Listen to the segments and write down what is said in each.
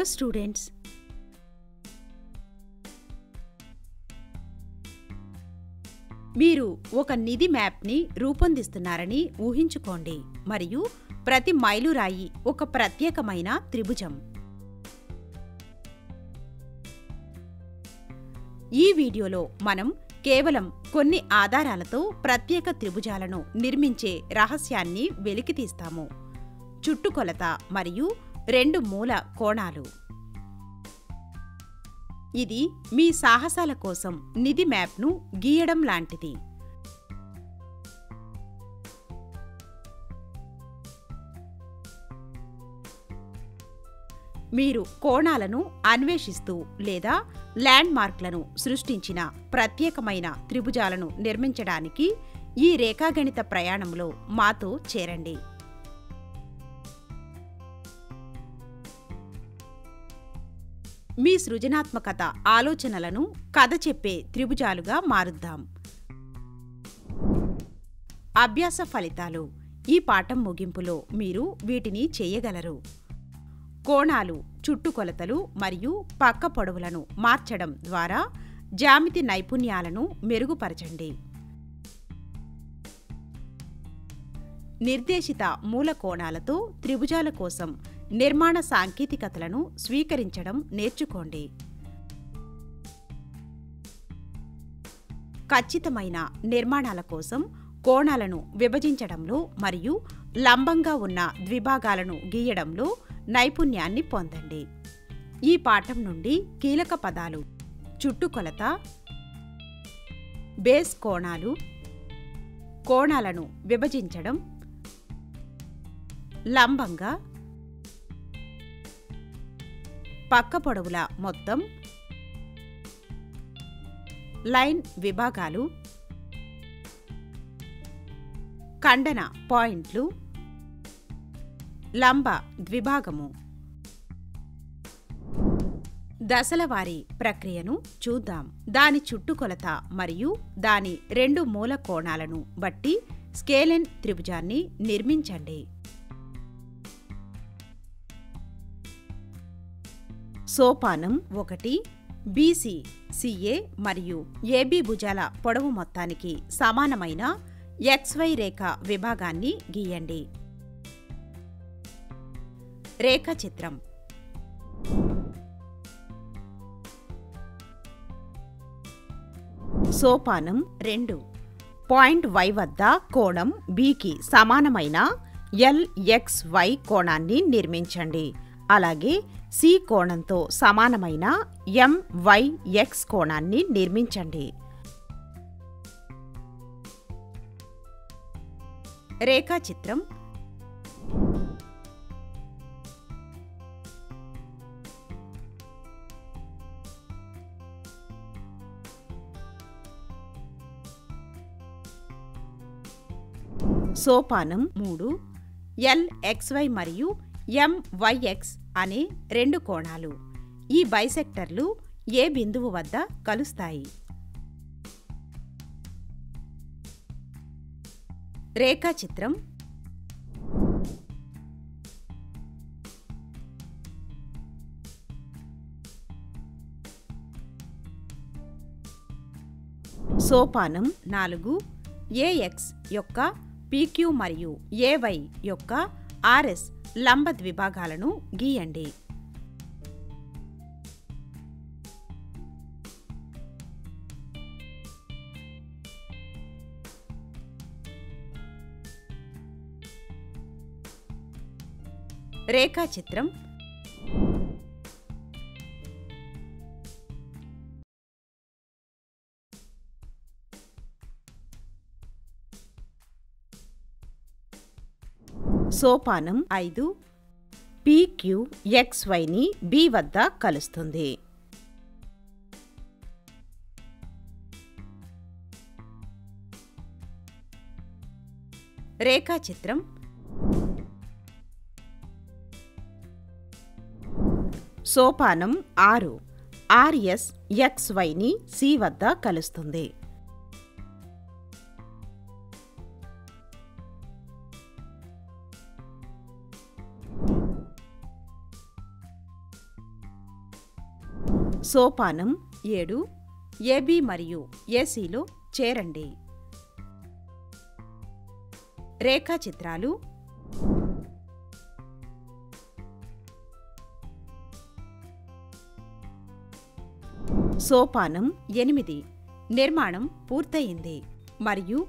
Hello students, మీరు ఒక నిధి మ్యాప్ని రూపొందిస్తున్నారని ఊహించుకోండి మరియు ప్రతి మైలురాయి ఒక ప్రత్యేకమైన త్రిభుజం. ఈ వీడియోలో మనం కేవలం కొన్ని ఆధారాలతో ప్రత్యేక త్రిభుజాలను నిర్మించే రహస్యాన్ని వెలికితీస్తాము. చుట్టుకొలత మరియు 2 మూల కోణాలు. ఇది మీ సాహసాల కోసం నిధి మ్యాప్ను గీయడం లాంటిది. మీరు కోణాలను అన్వేషిస్తూ లేదా ల్యాండ్ మార్క్లను సృష్టించిన ప్రత్యేకమైన త్రిభుజాలను నిర్మించడానికి ఈ రేఖాగణిత ప్రయాణంలో మాతో చేరండి. మీ సృజనాత్మకత ఆలోచనలను కథ చెప్పే త్రిభుజాలుగా మారుద్దాం. అభ్యాస ఫలితాలు. ఈ పాఠం ముగింపులో మీరు వీటిని చేయగలరు. కోణాలు, చుట్టుకొలతలు మరియు పక్క పొడవులను మార్చడం ద్వారా జ్యామితి నైపుణ్యాలను మెరుగుపరచండి. నిర్దేశిత మూల కోణాలతో త్రిభుజాల కోసం నిర్మాణ సాంకేతికతలను స్వీకరించడం నేర్చుకోండి. ఖచ్చితమైన నిర్మాణాల కోసం కోణాలను విభజించడంలో మరియు లంబంగా ఉన్న ద్విభాగాలను గీయడంలో నైపుణ్యాన్ని పొందండి. ఈ పాఠం నుండి కీలక పదాలు: చుట్టుకొలత, బేస్ కోణాలు, కోణాలను విభజించడం, లంబంగా, పక్క పొడవుల మొత్తం, లైన్ విభాగాలు, ఖండన పాయింట్లు, లంబ ద్విభాగము. దశలవారీ ప్రక్రియను చూద్దాం. దాని చుట్టుకొలత మరియు దాని 2 మూల కోణాలను బట్టి స్కేలెన్ త్రిభుజాన్ని నిర్మించండి. సోపానం 1. BC, CA మరియు AB భుజాల పొడవు మొత్తానికి సమానమైన XY రేఖ విభాగాన్ని గీయండి. రేఖాచిత్రం. సోపానం 2. పాయింట్ Y వద్ద కోణం Bకి సమానమైన LXY కోణాన్ని నిర్మించండి. అలాగే C కోణంతో సమానమైన MYX కోణాన్ని నిర్మించండి. రేఖాచిత్రం. సోపానం 3. LXY మరియు MYX అనే 2 కోణాలు ఈ బైసెక్టర్లు ఏ బిందువు వద్ద కలుస్తాయి. రేఖాచిత్రం. సోపానం 4. AX యొక్క PQ మరియు AY యొక్క RS లంబ ద్విభాగాలను గీయండి. రేఖాచిత్రం. సోపానం 5. PQXYని B వద్ద కలుస్తుంది. రేఖాచిత్రం. సోపానం 6. RSXYని C వద్ద కలుస్తుంది. సోపానం 7 ఏబి మరియు ఏసీలో చేరండి. రేఖాచిత్రాలు. సోపానం 8 నిర్మాణం పూర్తయింది మరియు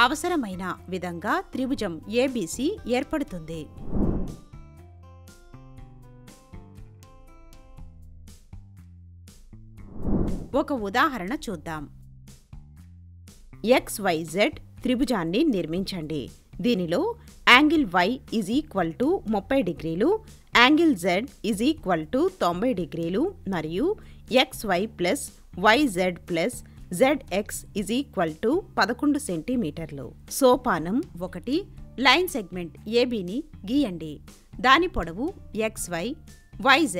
అవసరమైన విధంగా త్రిభుజం ఏబీసీ ఏర్పడుతుంది. ఒక ఉదాహరణ చూద్దాం. XYZ త్రిభుజాన్ని నిర్మించండి. దీనిలో యాంగిల్ Y = 30 డిగ్రీలు, యాంగిల్ Z = 90 డిగ్రీలు మరియు XY plus YZ plus ZX = 11 సెంటీమీటర్లు. సోపానం 1 లైన్ సెగ్మెంట్ ఏబీని గీయండి. దాని పొడవు XY, YZ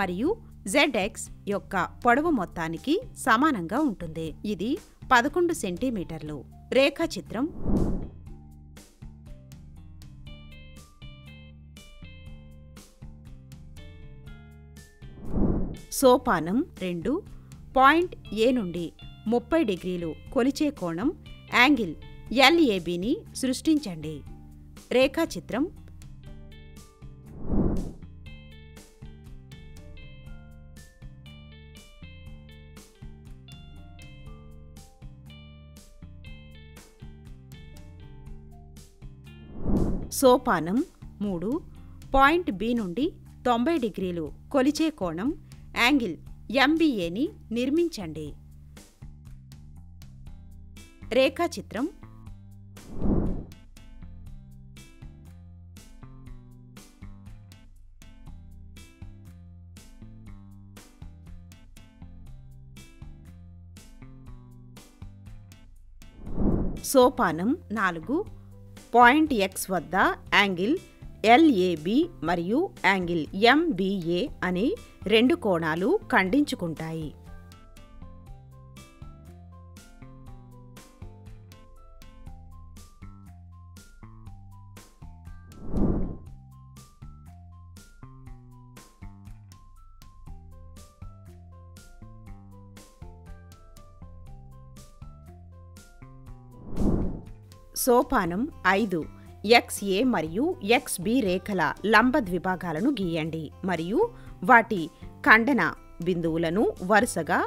మరియు ZX యొక్క పొడవు మొత్తానికి సమానంగా ఉంటుంది. ఇది 11 సెంటీమీటర్లు. రేఖాచిత్రం. సోపానం 2 పాయింట్ ఏ నుండి 30 డిగ్రీలు కొలిచే కోణం యాంగిల్ LABని సృష్టించండి. రేఖాచిత్రం. సోపానం 3 పాయింట్ బి నుండి 90 డిగ్రీలు కొలిచే కోణం యాంగిల్ MBAని నిర్మించండి. రేఖాచిత్రం. సోపానం 4 పాయింట్ X వద్ద యాంగిల్ LAB మరియు యాంగిల్ MBA అనే 2 కోణాలు ఖండించుకుంటాయి. సోపానం 5 XA మరియు XB రేఖల లంబ ద్విభాగాలను గీయండి మరియు వాటి ఖండన బిందువులను వరుసగా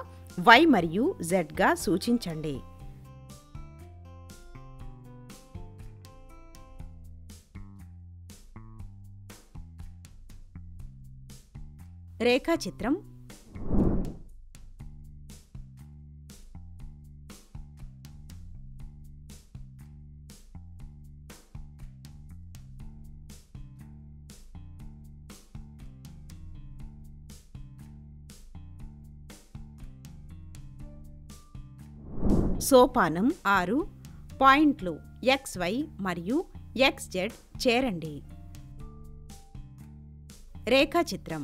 Y మరియు Z గా సూచించండి. రేఖాచిత్రం. సోపానం 6 పాయింట్లు XY మరియు XZ చేరండి. రేఖాచిత్రం.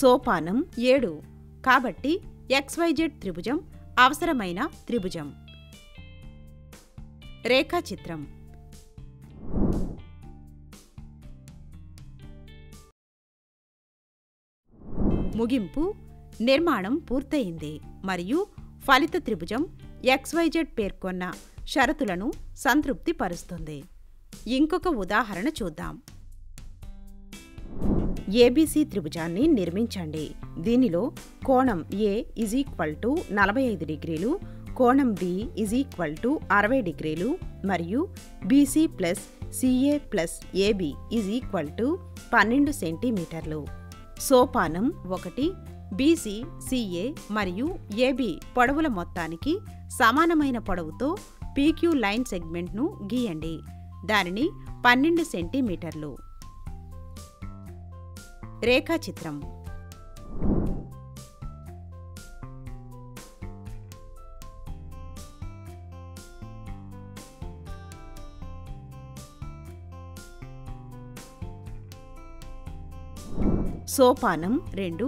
సోపానం 7 కాబట్టి XYZ త్రిభుజం అవసరమైన త్రిభుజం. రేఖాచిత్రం. ముగింపు. నిర్మాణం పూర్తయింది మరియు ఫలిత త్రిభుజం XYZ పేర్కొన్న షరతులను సంతృప్తి పరుస్తుంది. ఇంకొక ఉదాహరణ చూద్దాం. ABC త్రిభుజాన్ని నిర్మించండి. దీనిలో కోణం A = 45 డిగ్రీలు, కోణం B = 60 డిగ్రీలు మరియు BC plus CA plus AB = 12 సెంటీమీటర్లు. సోపానం 1 BC, CA మరియు AB పొడవుల మొత్తానికి సమానమైన పొడవుతో PQ లైన్ సెగ్మెంట్ను గీయండి. దానిని 12 సెంటీమీటర్లు. రేఖాచిత్రం. సోపానం 2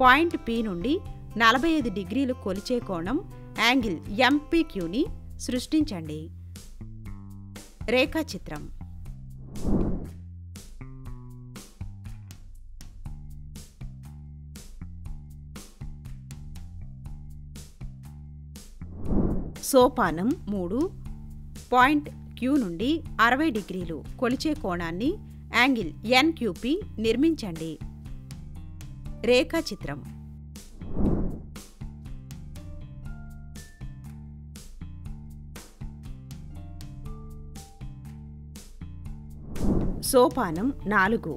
పాయింట్ P నుండి 45 డిగ్రీలు కొలిచే కోణం యాంగిల్ MPQని సృష్టించండి. రేఖాచిత్రం. సోపానం 3. పాయింట్ Q నుండి 60 డిగ్రీలు కొలిచే కోణాన్ని యాంగిల్ NQP నిర్మించండి. రేఖాచిత్రం. సోపానం 4.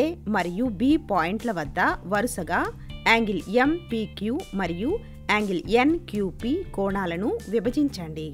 A మరియు B పాయింట్ల వద్ద వరుసగా యాంగిల్ MPQ మరియు యాంగిల్ NQP కోణాలను విభజించండి.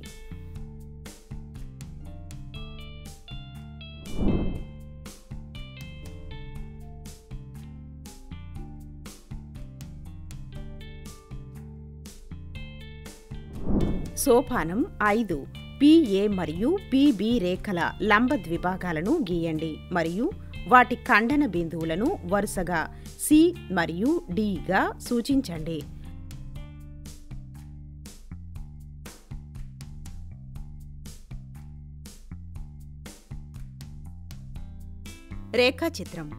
సోపానం 5. PA మరియు PB రేఖల లంబ ద్విభాగాలను గీయండి మరియు వాటి ఖండన బిందువులను వరుసగా C మరియు Dగా సూచించండి. రేఖాచిత్రం.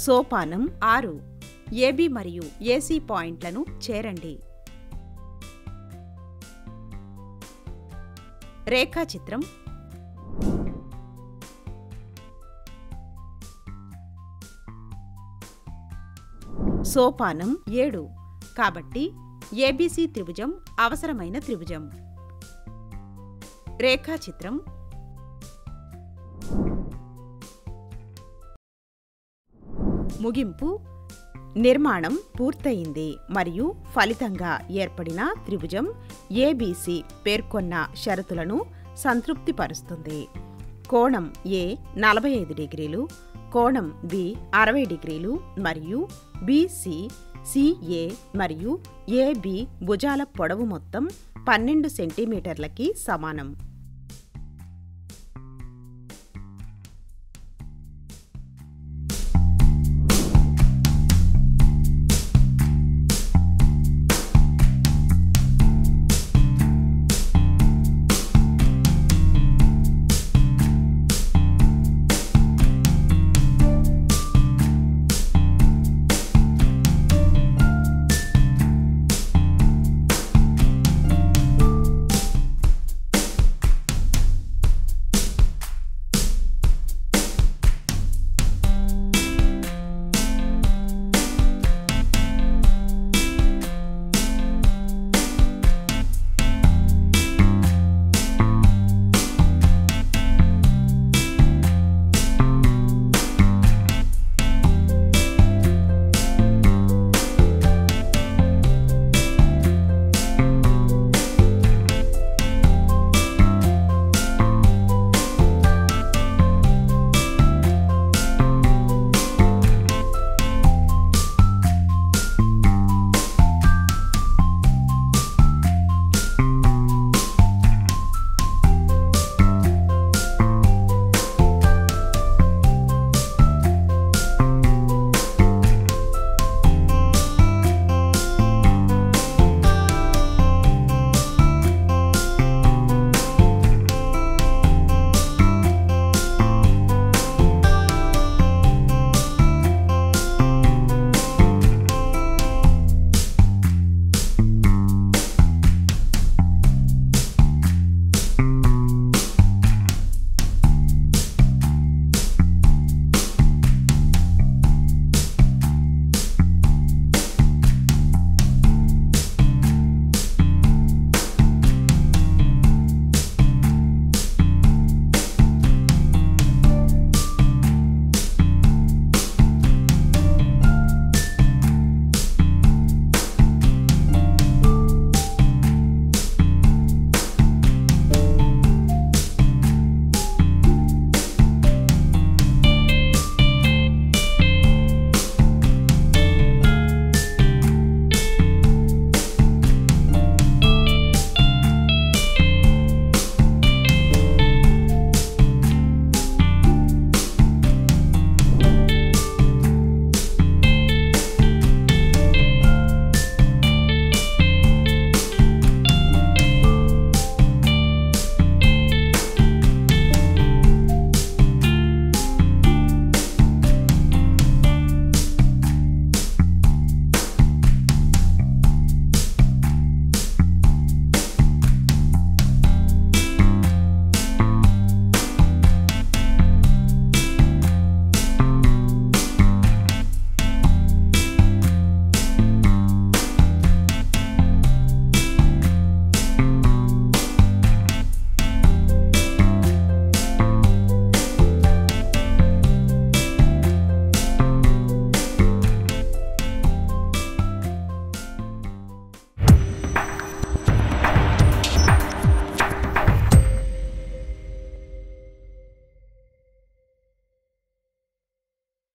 సోపానం 6. AB మరియు AC పాయింట్లను చేరండి. రేఖాచిత్రం. సోపానం 7. కాబట్టి ABC త్రిభుజం అవసరమైన త్రిభుజం. రేఖాచిత్రం. ముగింపు. నిర్మాణం పూర్తయింది మరియు ఫలితంగా ఏర్పడిన త్రిభుజం ABC పేర్కొన్న షరతులను సంతృప్తిపరుస్తుంది. కోణం A 45 డిగ్రీలు, కోణం B 60 డిగ్రీలు మరియు BC, CA మరియు AB భుజాల పొడవు మొత్తం 12 సెంటీమీటర్లకి సమానం.